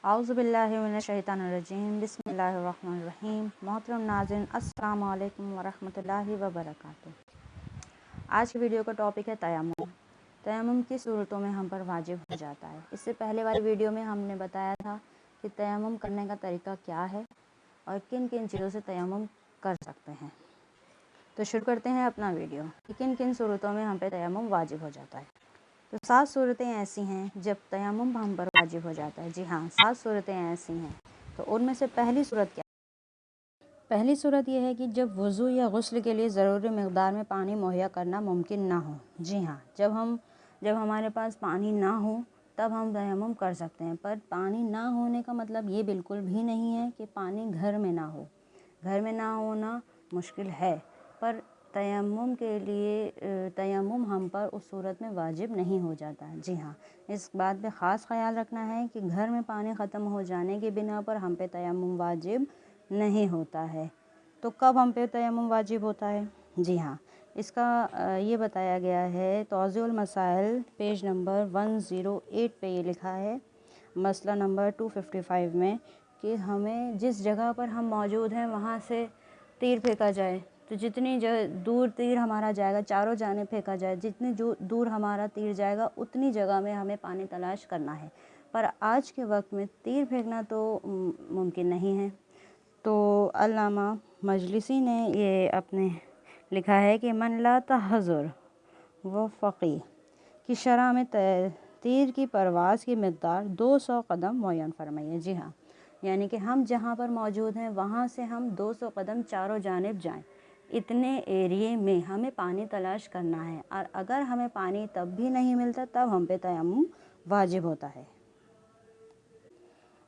आऊज़ु बिल्लाहि मिनश्शैतानिर्रजीम बिस्मिल्लाहिर्रहमानिर्रहीम। मोहतरम नाज़रीन, अस्सलामु अलैकुम वरहमतुल्लाहि वबरकातुहू। आज की वीडियो का टॉपिक है तयम्मुम। तयम्मुम किस सूरतों में हम पर वाजिब हो जाता है। इससे पहले वाली वीडियो में हमने बताया था कि तयम्मुम करने का तरीका क्या है और किन किन चीज़ों से तयम्मुम कर सकते हैं। तो शुरू करते हैं अपना वीडियो कि किन किन सूरतों में हम पे तयम्मुम वाजिब हो जाता है। तो 7 सूरतें ऐसी हैं जब तयम्मुम हम पर वाजिब हो जाता है। जी हाँ, 7 सूरतें ऐसी हैं। तो उनमें से पहली सूरत क्या है? पहली सूरत यह है कि जब वज़ू या गुस्ल के लिए ज़रूरी मक़दार में पानी मुहैया करना मुमकिन ना हो। जी हाँ, जब हमारे पास पानी ना हो तब हम तयम्मुम कर सकते हैं। पर पानी ना होने का मतलब ये बिल्कुल भी नहीं है कि पानी घर में ना हो। घर में ना होना मुश्किल है, पर तयम्मुम के लिए तयम्मुम हम पर उस सूरत में वाजिब नहीं हो जाता है। जी हाँ, इस बात पे ख़ास ख्याल रखना है कि घर में पानी ख़त्म हो जाने की बिना पर हम पे तयम्मुम वाजिब नहीं होता है। तो कब हम पे तयम्मुम वाजिब होता है? जी हाँ, इसका ये बताया गया है तौज़ीउल मसाइल पेज नंबर 108 पे ये लिखा है, मसला नंबर 255 में, कि हमें जिस जगह पर हम मौजूद हैं वहाँ से तीर फेंका जाए तो जितनी दूर तीर हमारा जाएगा, चारों जानिब फेंका जाए, जितनी दूर हमारा तीर जाएगा उतनी जगह में हमें पानी तलाश करना है। पर आज के वक्त में तीर फेंकना तो मुमकिन नहीं है। तो अल्लामा मजलिसी ने ये अपने लिखा है कि मन ला तहज़ुर व फ़क़ी की शरह में तीर की परवाज़ की मक़दार 200 कदम मुअय्यन फरमाइए। जी हाँ, यानी कि हम जहाँ पर मौजूद हैं वहाँ से हम 200 कदम चारों जानिब जाएं, इतने एरिए में हमें पानी तलाश करना है। और अगर हमें पानी तब भी नहीं मिलता तब हम पे तयम्मुम वाजिब होता है।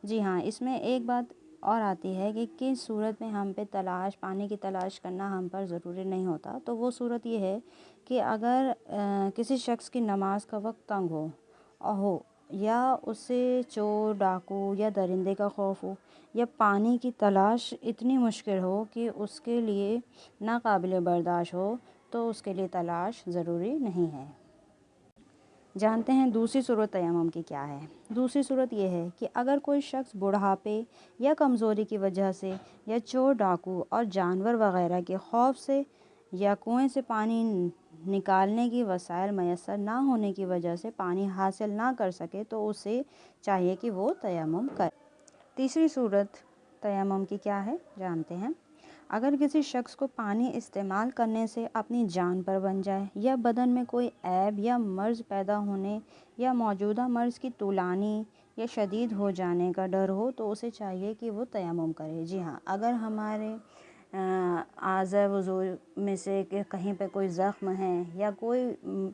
जी हाँ, इसमें एक बात और आती है कि किस सूरत में हम पे पानी की तलाश करना हम पर ज़रूरी नहीं होता। तो वो सूरत ये है कि अगर किसी शख्स की नमाज का वक्त तंग हो या उससे चोर डाकू या दरिंदे का खौफ हो या पानी की तलाश इतनी मुश्किल हो कि उसके लिए नाकाबिले बर्दाश्त हो, तो उसके लिए तलाश ज़रूरी नहीं है। जानते हैं दूसरी सूरत तयम्मुम की क्या है। दूसरी सूरत यह है कि अगर कोई शख्स बुढ़ापे या कमज़ोरी की वजह से या चोर डाकू और जानवर वगैरह के खौफ से या कुएं से पानी निकालने की वसाइल मैसर ना होने की वजह से पानी हासिल ना कर सके तो उसे चाहिए कि वो तयम्मुम करे। तीसरी सूरत तयम्मुम की क्या है जानते हैं। अगर किसी शख्स को पानी इस्तेमाल करने से अपनी जान पर बन जाए या बदन में कोई ऐब या मर्ज़ पैदा होने या मौजूदा मर्ज़ की तूलानी या शदीद हो जाने का डर हो तो उसे चाहिए कि वो तयम्मुम करे। जी हाँ, अगर हमारे आज़ा वज़ू में से कि कहीं पे कोई ज़ख्म है या कोई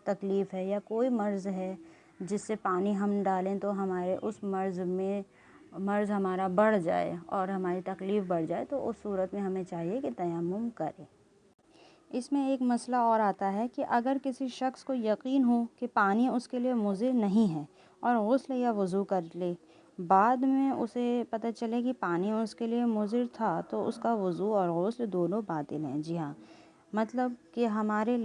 तकलीफ़ है या कोई मर्ज़ है जिससे पानी हम डालें तो हमारे उस मर्ज़ हमारा बढ़ जाए और हमारी तकलीफ़ बढ़ जाए, तो उस सूरत में हमें चाहिए कि तयम्मुम करें। इसमें एक मसला और आता है कि अगर किसी शख्स को यकीन हो कि पानी उसके लिए मुज़िर नहीं है और गुस्ल या वज़ू कर ले, बाद में उसे पता चले कि पानी उसके लिए मुज़िर था, तो उसका वज़ू और गुस्ल दोनों बातिल हैं। जी हाँ, मतलब कि हमारे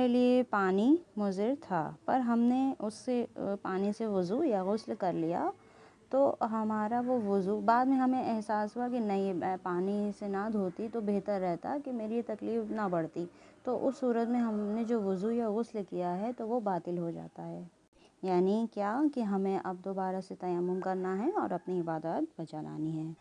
लिए पानी मुज़िर था पर हमने उससे पानी से वज़ू या गुस्ल कर लिया, तो हमारा वो वज़ू बाद में हमें एहसास हुआ कि नहीं, पानी से ना धोती तो बेहतर रहता कि मेरी तकलीफ़ ना बढ़ती। तो उस सूरत में हमने जो वज़ू या गुस्ल किया है तो वो बातिल हो जाता है। यानी क्या कि हमें अब दोबारा से तयम्मुम करना है और अपनी इबादत बचा लानी है।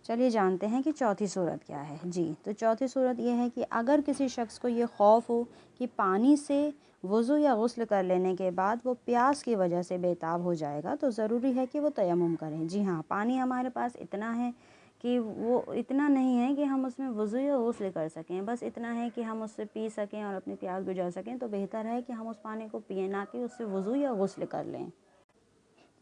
चलिए जानते हैं कि चौथी सूरत क्या है। जी, तो चौथी सूरत ये है कि अगर किसी शख्स को ये खौफ हो कि पानी से वज़ू या गुस्ल कर लेने के बाद वो प्यास की वजह से बेताब हो जाएगा, तो ज़रूरी है कि वो तयम्मुम करें। जी हाँ, पानी हमारे पास इतना है कि वो इतना नहीं है कि हम उसमें वज़ू या गुस्ल कर सकें, बस इतना है कि हम उससे पी सकें और अपनी प्यास बुझा सकें, तो बेहतर है कि हम उस पानी को पिए, ना कि उससे वज़ू या गुस्ल कर लें।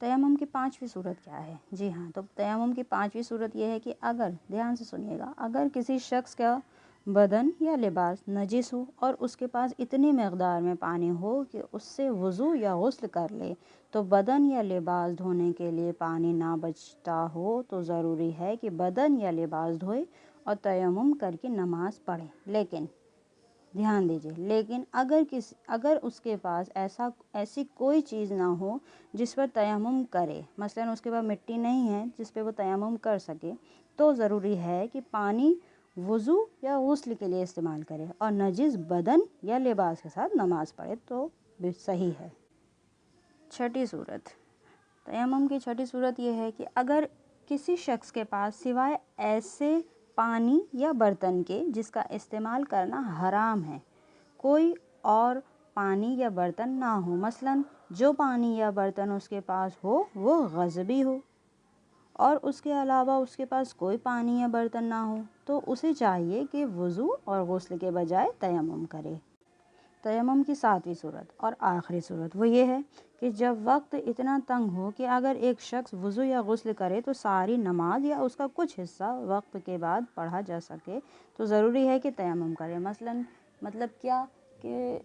तयम्मुम की 5वीं सूरत क्या है? जी हाँ, तो तयम्मुम की 5वीं सूरत यह है कि अगर, ध्यान से सुनिएगा, अगर किसी शख्स का बदन या लिबास नजिस हो और उसके पास इतनी मक़दार में पानी हो कि उससे वज़ू या गुस्ल कर ले, तो बदन या लिबास धोने के लिए पानी ना बचता हो तो ज़रूरी है कि बदन या लिबास धोए और तयम्मुम करके नमाज़ पढ़े। लेकिन ध्यान दीजिए। लेकिन अगर उसके पास ऐसी कोई चीज़ ना हो जिस पर तयम्मुम करे, मसलन उसके पास मिट्टी नहीं है जिस पे वो तयम्मुम कर सके, तो ज़रूरी है कि पानी वज़ू या गुस्ल के लिए इस्तेमाल करे और नजिस बदन या लिबास के साथ नमाज़ पढ़े तो भी सही है। छठी सूरत, तयम्मुम की छठी सूरत ये है कि अगर किसी शख्स के पास सिवाय ऐसे पानी या बर्तन के जिसका इस्तेमाल करना हराम है कोई और पानी या बर्तन ना हो, मसलन जो पानी या बर्तन उसके पास हो वो ग़ज़बी हो और उसके अलावा उसके पास कोई पानी या बर्तन ना हो, तो उसे चाहिए कि वज़ू और गुस्ल के बजाय तयम्मुम करे। तयम्मुम की सातवीं सूरत और आखिरी सूरत वो ये है कि जब वक्त इतना तंग हो कि अगर एक शख्स वज़ू या गुस्ल करे तो सारी नमाज या उसका कुछ हिस्सा वक्त के बाद पढ़ा जा सके, तो ज़रूरी है कि तयम्मुम करे। मसलन मतलब क्या कि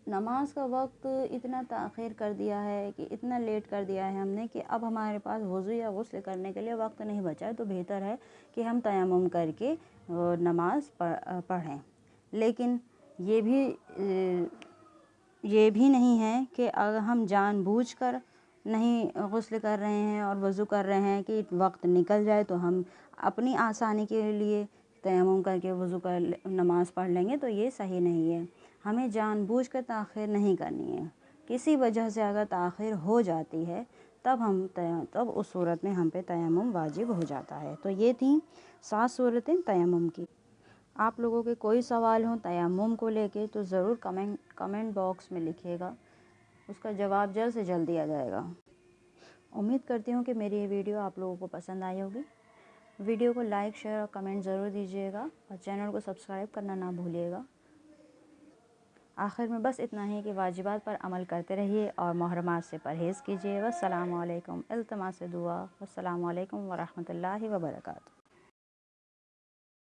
नमाज का वक्त इतना ताख़ीर कर दिया है कि इतना लेट कर दिया है हमने कि अब हमारे पास वज़ू या गुस्ल करने के लिए वक्त नहीं बचा है, तो बेहतर है कि हम तयम्मुम करके नमाज पढ़ें। लेकिन ये भी नहीं है कि अगर हम जानबूझकर नहीं गुस्ल कर रहे हैं और वज़ू कर रहे हैं कि वक्त निकल जाए तो हम अपनी आसानी के लिए तयम्मुम करके वज़ू कर नमाज़ पढ़ लेंगे, तो ये सही नहीं है। हमें जानबूझकर ताख़ीर नहीं करनी है। किसी वजह से अगर ताख़ीर हो जाती है तब उस सूरत में हम पे तयम्मुम वाजिब हो जाता है। तो ये थी 7 सूरतें तयम्मुम की। आप लोगों के कोई सवाल हो तयम्मुम को लेके तो ज़रूर कमेंट बॉक्स में लिखिएगा, उसका जवाब जल्द से जल्द दिया जाएगा। उम्मीद करती हूँ कि मेरी ये वीडियो आप लोगों को पसंद आई होगी। वीडियो को लाइक, शेयर और कमेंट ज़रूर दीजिएगा और चैनल को सब्सक्राइब करना ना भूलिएगा। आखिर में बस इतना ही कि वाजिबात पर अमल करते रहिए और मुहर्रमात से परहेज़ कीजिए। वस्सलामु अलैकुम, इल्तिमास दुआ, वस्सलामु अलैकुम व रहमतुल्लाहि व बरकातुहू।